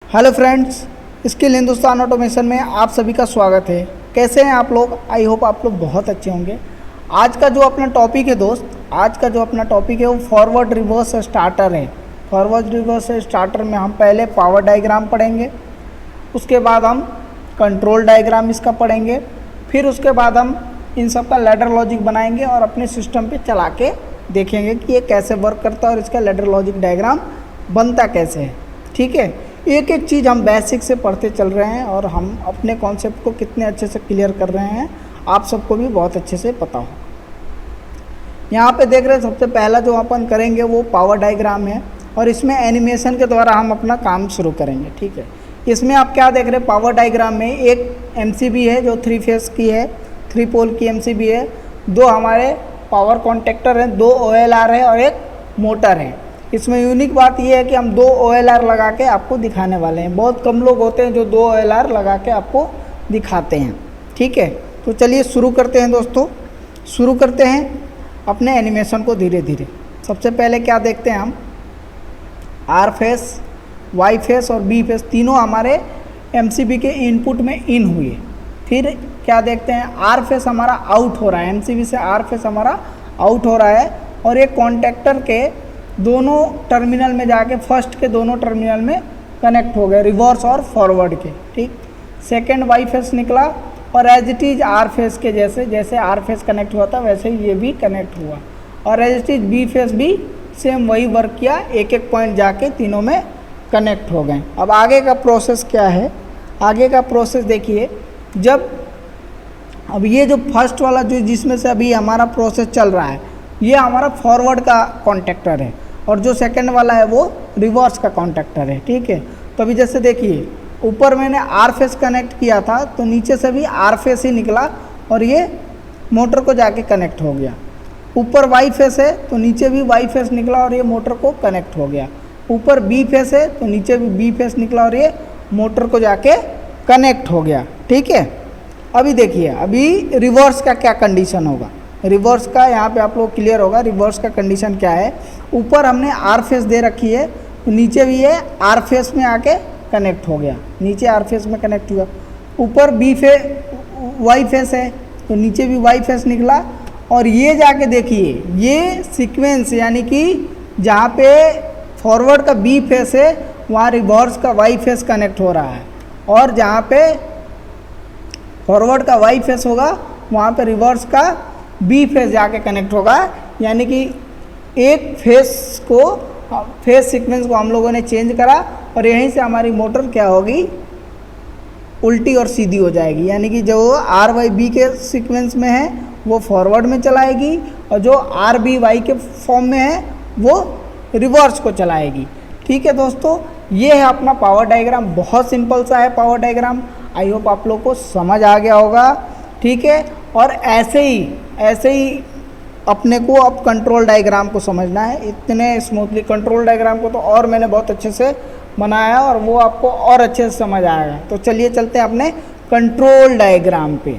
Hello friends, skill Hindustan automation में आप सभी का स्वागत है। कैसे हैं आप लोग? आई होप आप लोग बहुत अच्छे होंगे। आज का जो अपना टॉपिक है दोस्त, आज का जो अपना टॉपिक है वो फॉरवर्ड रिवर्स स्टार्टर है। फॉरवर्ड रिवर्स स्टार्टर में हम पहले पावर डायग्राम पढ़ेंगे, उसके बाद हम कंट्रोल डायग्राम इसका पढ़ेंगे, फिर उसके बाद हम इन सब का लैडर लॉजिक बनाएंगे और अपने सिस्टम पे चला के देखेंगे कि ये कैसे वर्क करता है और इसका लैडर लॉजिक डायग्राम बनता कैसे है। ठीक है, एक एक चीज़ हम बेसिक से पढ़ते चल रहे हैं और हम अपने कॉन्सेप्ट को कितने अच्छे से क्लियर कर रहे हैं आप सबको भी बहुत अच्छे से पता हो। यहाँ पे देख रहे हैं, सबसे पहला जो अपन करेंगे वो पावर डायग्राम है और इसमें एनिमेशन के द्वारा हम अपना काम शुरू करेंगे। ठीक है, इसमें आप क्या देख रहे हैं, पावर डायग्राम में एक एमसीबी है जो 3 फेस की है, 3 पोल की एमसीबी है, 2 हमारे पावर कॉन्टेक्टर हैं, 2 OLR है और एक मोटर है। इसमें यूनिक बात यह है कि हम 2 OLR लगा के आपको दिखाने वाले हैं। बहुत कम लोग होते हैं जो 2 OLR लगा के आपको दिखाते हैं। ठीक है, तो चलिए शुरू करते हैं दोस्तों। शुरू करते हैं अपने एनिमेशन को धीरे धीरे। सबसे पहले क्या देखते हैं हम, आर फेस, वाई फेस और बी फेस तीनों हमारे एमसीबी के इनपुट में इन हुए। फिर क्या देखते हैं, आर फेस हमारा आउट हो रहा है, एमसीबी से आर फेस हमारा आउट हो रहा है और एक कॉन्टेक्टर के दोनों टर्मिनल में जाके फर्स्ट के दोनों टर्मिनल में कनेक्ट हो गए, रिवर्स और फॉरवर्ड के। ठीक, सेकेंड वाई फेस निकला और as it is R face के जैसे आर फेस कनेक्ट हुआ था वैसे ही ये भी कनेक्ट हुआ और as it is B face भी सेम वही वर्क किया, एक एक पॉइंट जाके तीनों में कनेक्ट हो गए। अब आगे का प्रोसेस क्या है, आगे का प्रोसेस देखिए। जब अब ये जो फर्स्ट वाला जो जिसमें से अभी हमारा प्रोसेस चल रहा है ये हमारा फॉरवर्ड का कॉन्टेक्टर है और जो सेकंड वाला है वो रिवर्स का कॉन्टेक्टर है। ठीक है, तो अभी जैसे देखिए ऊपर मैंने आर फेस कनेक्ट किया था तो नीचे से भी आर फेस ही निकला और ये मोटर को जाके कनेक्ट हो गया। ऊपर वाई फेस है तो नीचे भी वाई फेस निकला और ये मोटर को कनेक्ट हो गया। ऊपर बी फेस है तो नीचे भी बी फेस निकला और ये मोटर को जाके कनेक्ट हो गया। ठीक है, अभी देखिए अभी रिवर्स का क्या कंडीशन होगा। रिवर्स का यहाँ पे आप लोग क्लियर होगा, रिवर्स का कंडीशन क्या है। ऊपर हमने आर फेस दे रखी है तो नीचे भी ये आर फेस में आके कनेक्ट हो गया, नीचे आर फेस में कनेक्ट हुआ। ऊपर बी वाई फेस है तो नीचे भी वाई फेस निकला और ये जाके देखिए ये सीक्वेंस यानी कि जहाँ पे फॉरवर्ड का बी फेस है वहाँ रिवर्स का वाई फेस कनेक्ट हो रहा है और जहाँ पे फॉरवर्ड का वाई फेस होगा वहाँ पे रिवर्स का बी फेस जाके कनेक्ट होगा। यानी कि एक फेस सीक्वेंस को हम लोगों ने चेंज करा और यहीं से हमारी मोटर क्या होगी, उल्टी और सीधी हो जाएगी। यानी कि जो आर वाई बी के सीक्वेंस में है वो फॉरवर्ड में चलाएगी और जो आर बी वाई के फॉर्म में है वो रिवर्स को चलाएगी। ठीक है दोस्तों, ये है अपना पावर डायग्राम। बहुत सिंपल सा है पावर डायग्राम। आई होप आप लोग को समझ आ गया होगा। ठीक है, और ऐसे ही अपने को अब कंट्रोल डायग्राम को समझना है। इतने स्मूथली कंट्रोल डायग्राम को तो और मैंने बहुत अच्छे से बनाया और वो आपको और अच्छे से समझ आएगा। तो चलिए चलते हैं अपने कंट्रोल डायग्राम पे।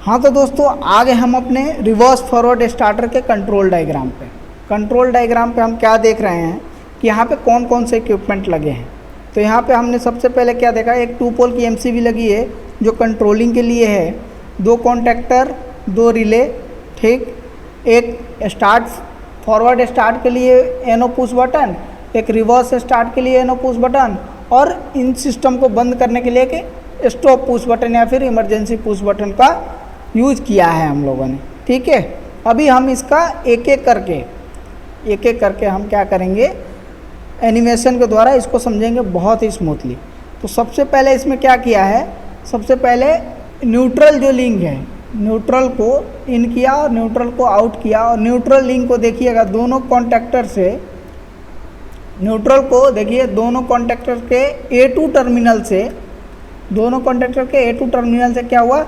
हाँ तो दोस्तों आगे हम अपने रिवर्स फॉरवर्ड स्टार्टर के कंट्रोल डायग्राम पे। कंट्रोल डायग्राम पे हम क्या देख रहे हैं कि यहाँ पे कौन कौन से इक्विपमेंट लगे हैं। तो यहाँ पे हमने सबसे पहले क्या देखा, एक 2 पोल की एमसीबी लगी है जो कंट्रोलिंग के लिए है, 2 कॉन्टेक्टर, 2 रिले। ठीक, एक स्टार्ट फॉरवर्ड स्टार्ट के लिए एनो पुश बटन, एक रिवर्स स्टार्ट के लिए एनो पुश बटन और इन सिस्टम को बंद करने के लिए एक स्टॉप पुश बटन या फिर इमरजेंसी पुश बटन का यूज किया है हम लोगों ने। ठीक है, अभी हम इसका एक एक करके हम क्या करेंगे, एनिमेशन के द्वारा इसको समझेंगे बहुत ही स्मूथली। तो सबसे पहले इसमें क्या किया है, सबसे पहले न्यूट्रल जो लिंक है, न्यूट्रल को इन किया और न्यूट्रल को आउट किया और न्यूट्रल लिंक को देखिएगा दोनों कॉन्टेक्टर से, न्यूट्रल को देखिए दोनों कॉन्टेक्टर के A2 टर्मिनल से, दोनों कॉन्टेक्टर के A2 टर्मिनल से क्या हुआ,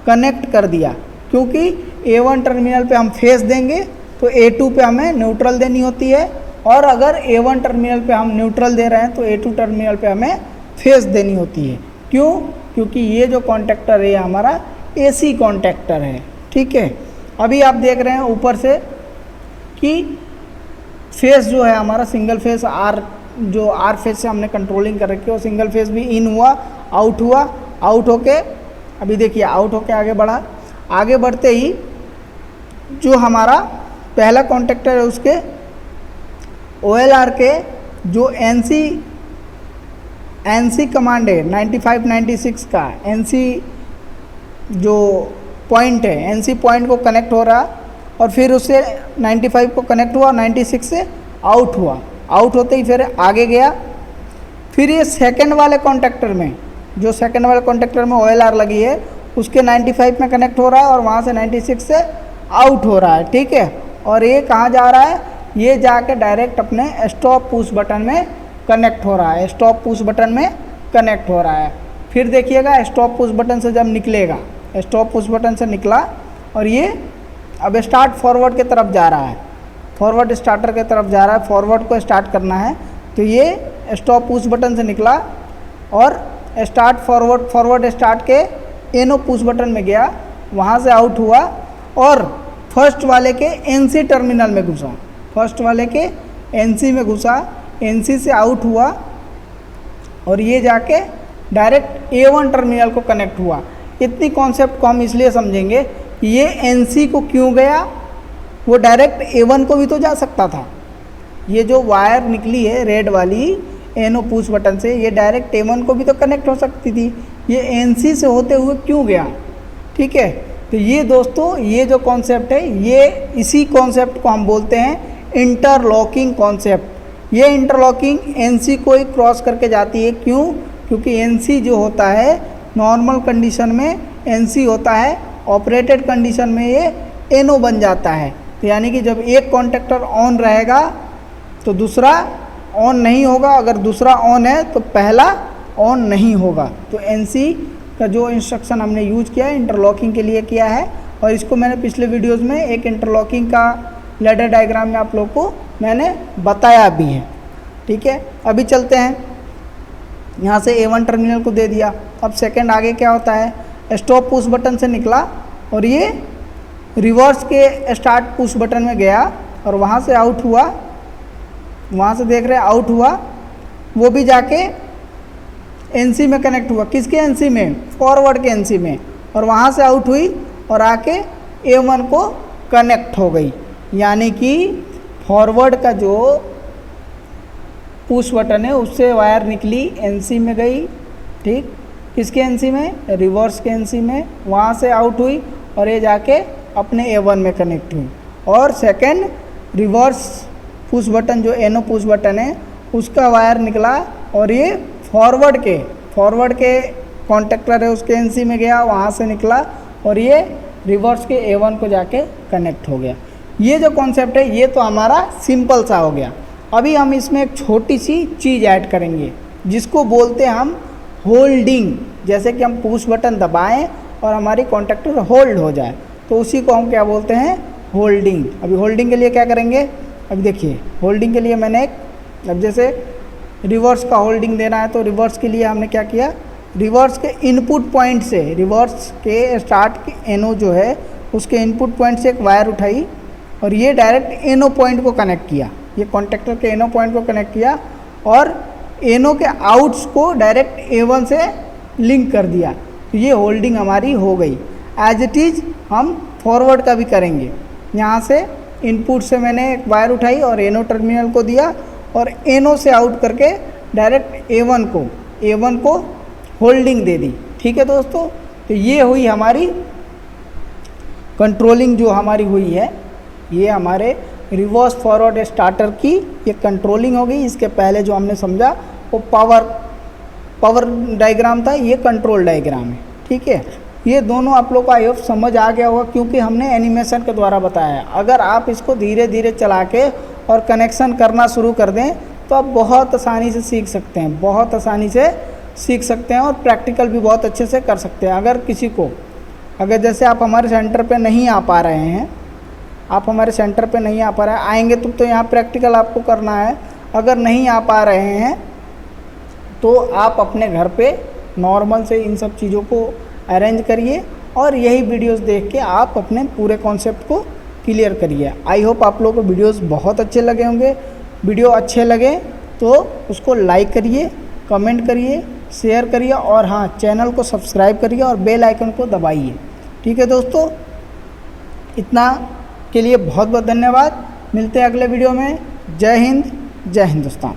कनेक्ट कर दिया। क्योंकि A1 टर्मिनल पे हम फेस देंगे तो A2 पे हमें न्यूट्रल देनी होती है और अगर A1 टर्मिनल पे हम न्यूट्रल दे रहे हैं तो A2 टर्मिनल पे हमें फेस देनी होती है। क्यों? क्योंकि ये जो कॉन्टेक्टर है हमारा AC कॉन्टेक्टर है। ठीक है, अभी आप देख रहे हैं ऊपर से कि फेस जो है हमारा सिंगल फेस आर जो आर फेज से हमने कंट्रोलिंग कर रखी है, और सिंगल फेज भी इन हुआ, आउट होके अभी देखिए आउट होके आगे बढ़ा। आगे बढ़ते ही जो हमारा पहला कॉन्टेक्टर है उसके OLR के जो NC कमांड है 95 96 का NC जो पॉइंट है, NC पॉइंट को कनेक्ट हो रहा, और फिर उससे 95 को कनेक्ट हुआ, 96 से आउट हुआ। आउट होते ही फिर आगे गया। फिर ये सेकंड वाले कॉन्टेक्टर में, जो सेकंड वाले कॉन्टेक्टर में OLR लगी है उसके 95 में कनेक्ट हो रहा है, और वहाँ से 96 से आउट हो रहा है, ठीक है। और ये कहाँ जा रहा है, ये जाके डायरेक्ट अपने स्टॉप पुश बटन में कनेक्ट हो रहा है, स्टॉप पुश बटन में कनेक्ट हो रहा है। फिर देखिएगा स्टॉप पुश बटन से जब निकलेगा, स्टॉप पुश बटन से निकला और ये अब स्टार्ट फॉरवर्ड की तरफ जा रहा है, फॉरवर्ड स्टार्टर की तरफ जा रहा है, फॉरवर्ड को स्टार्ट करना है। तो ये स्टॉप पुश बटन से निकला और स्टार्ट फॉरवर्ड स्टार्ट के एनो पुश बटन में गया, वहाँ से आउट हुआ और फर्स्ट वाले के NC टर्मिनल में घुसा, फर्स्ट वाले के NC में घुसा, NC से आउट हुआ और ये जाके डायरेक्ट A1 टर्मिनल को कनेक्ट हुआ। इतनी कॉन्सेप्ट को हम इसलिए समझेंगे कि ये NC को क्यों गया, वो डायरेक्ट A1 को भी तो जा सकता था। ये जो वायर निकली है रेड वाली एनो पुश बटन से, ये डायरेक्ट A1 को भी तो कनेक्ट हो सकती थी, ये NC से होते हुए क्यों गया, ठीक है। तो ये दोस्तों ये जो कॉन्सेप्ट है, ये इसी कॉन्सेप्ट को हम बोलते हैं इंटरलॉकिंग कॉन्सेप्ट। ये इंटरलॉकिंग NC को ही क्रॉस करके जाती है, क्यों, क्योंकि NC जो होता है नॉर्मल कंडीशन में NC होता है, ऑपरेटेड कंडीशन में ये NO बन जाता है। तो यानी कि जब एक कॉन्टेक्टर ऑन रहेगा तो दूसरा ऑन नहीं होगा, अगर दूसरा ऑन है तो पहला ऑन नहीं होगा। तो NC का जो इंस्ट्रक्शन हमने यूज किया है इंटरलॉकिंग के लिए किया है, और इसको मैंने पिछले वीडियोस में एक इंटरलॉकिंग का लैडर डायग्राम में आप लोग को मैंने बताया भी है, ठीक है। अभी चलते हैं, यहाँ से A1 टर्मिनल को दे दिया। अब सेकंड आगे क्या होता है, स्टॉप पुश बटन से निकला और ये रिवर्स के स्टार्ट पुश बटन में गया और वहाँ से आउट हुआ, वहाँ से देख रहे हैं आउट हुआ, वो भी जाके NC में कनेक्ट हुआ, किसके NC में, फॉरवर्ड के NC में, और वहाँ से आउट हुई और आके A1 को कनेक्ट हो गई। यानी कि फॉरवर्ड का जो पुश बटन है उससे वायर निकली NC में गई, ठीक, किसके NC में, रिवर्स के NC में, वहाँ से आउट हुई और ये जाके अपने A1 में कनेक्ट हुई। और सेकंड रिवर्स पुश बटन जो एनो पुश बटन है उसका वायर निकला और ये फॉरवर्ड के कॉन्टेक्टर है उसके NC में गया, वहाँ से निकला और ये रिवर्स के A1 को जाके कनेक्ट हो गया। ये जो कॉन्सेप्ट है ये तो हमारा सिंपल सा हो गया। अभी हम इसमें एक छोटी सी चीज़ ऐड करेंगे जिसको बोलते हैं हम होल्डिंग। जैसे कि हम पुश बटन दबाएं और हमारी कॉन्टेक्टर होल्ड हो जाए तो उसी को हम क्या बोलते हैं, होल्डिंग। अभी होल्डिंग के लिए क्या करेंगे, अभी देखिए होल्डिंग के लिए मैंने अब जैसे रिवर्स का होल्डिंग देना है तो रिवर्स के लिए हमने क्या किया, रिवर्स के इनपुट पॉइंट से, रिवर्स के स्टार्ट के एनो जो है उसके इनपुट पॉइंट से एक वायर उठाई और ये डायरेक्ट एनो पॉइंट को कनेक्ट किया, ये कॉन्टेक्टर के एनो पॉइंट को कनेक्ट किया और एनो के आउट्स को डायरेक्ट A1 से लिंक कर दिया। तो ये होल्डिंग हमारी हो गई। एज इट इज़ हम फॉरवर्ड का भी करेंगे। यहाँ से इनपुट से मैंने एक वायर उठाई और एनो टर्मिनल को दिया और एनो से आउट करके डायरेक्ट A1 को होल्डिंग दे दी। ठीक है दोस्तों, तो ये हुई हमारी कंट्रोलिंग जो हमारी हुई है, ये हमारे रिवर्स फॉरवर्ड स्टार्टर की ये कंट्रोलिंग हो गई। इसके पहले जो हमने समझा वो पावर डायग्राम था, ये कंट्रोल डायग्राम है। ठीक है, ये दोनों आप लोग को आई होप समझ आ गया होगा क्योंकि हमने एनिमेशन के द्वारा बताया है। अगर आप इसको धीरे धीरे चला के और कनेक्शन करना शुरू कर दें तो आप बहुत आसानी से सीख सकते हैं, बहुत आसानी से सीख सकते हैं और प्रैक्टिकल भी बहुत अच्छे से कर सकते हैं। अगर किसी को, अगर जैसे आप हमारे सेंटर पे नहीं आ पा रहे हैं, आप हमारे सेंटर पे नहीं आ पा रहे हैं, आएंगे तो यहाँ प्रैक्टिकल आपको करना है। अगर नहीं आ पा रहे हैं तो आप अपने घर पे नॉर्मल से इन सब चीज़ों को अरेंज करिए और यही वीडियोस देख के आप अपने पूरे कॉन्सेप्ट को क्लियर करिए। आई होप आप लोगों को वीडियोस बहुत अच्छे लगे होंगे। वीडियो अच्छे लगे तो उसको लाइक करिए, कमेंट करिए, शेयर करिए और हाँ, चैनल को सब्सक्राइब करिए और बेल आइकन को दबाइए। ठीक है दोस्तों, इतना के लिए बहुत बहुत धन्यवाद। मिलते हैं अगले वीडियो में। जय हिंद, जय हिंदुस्तान।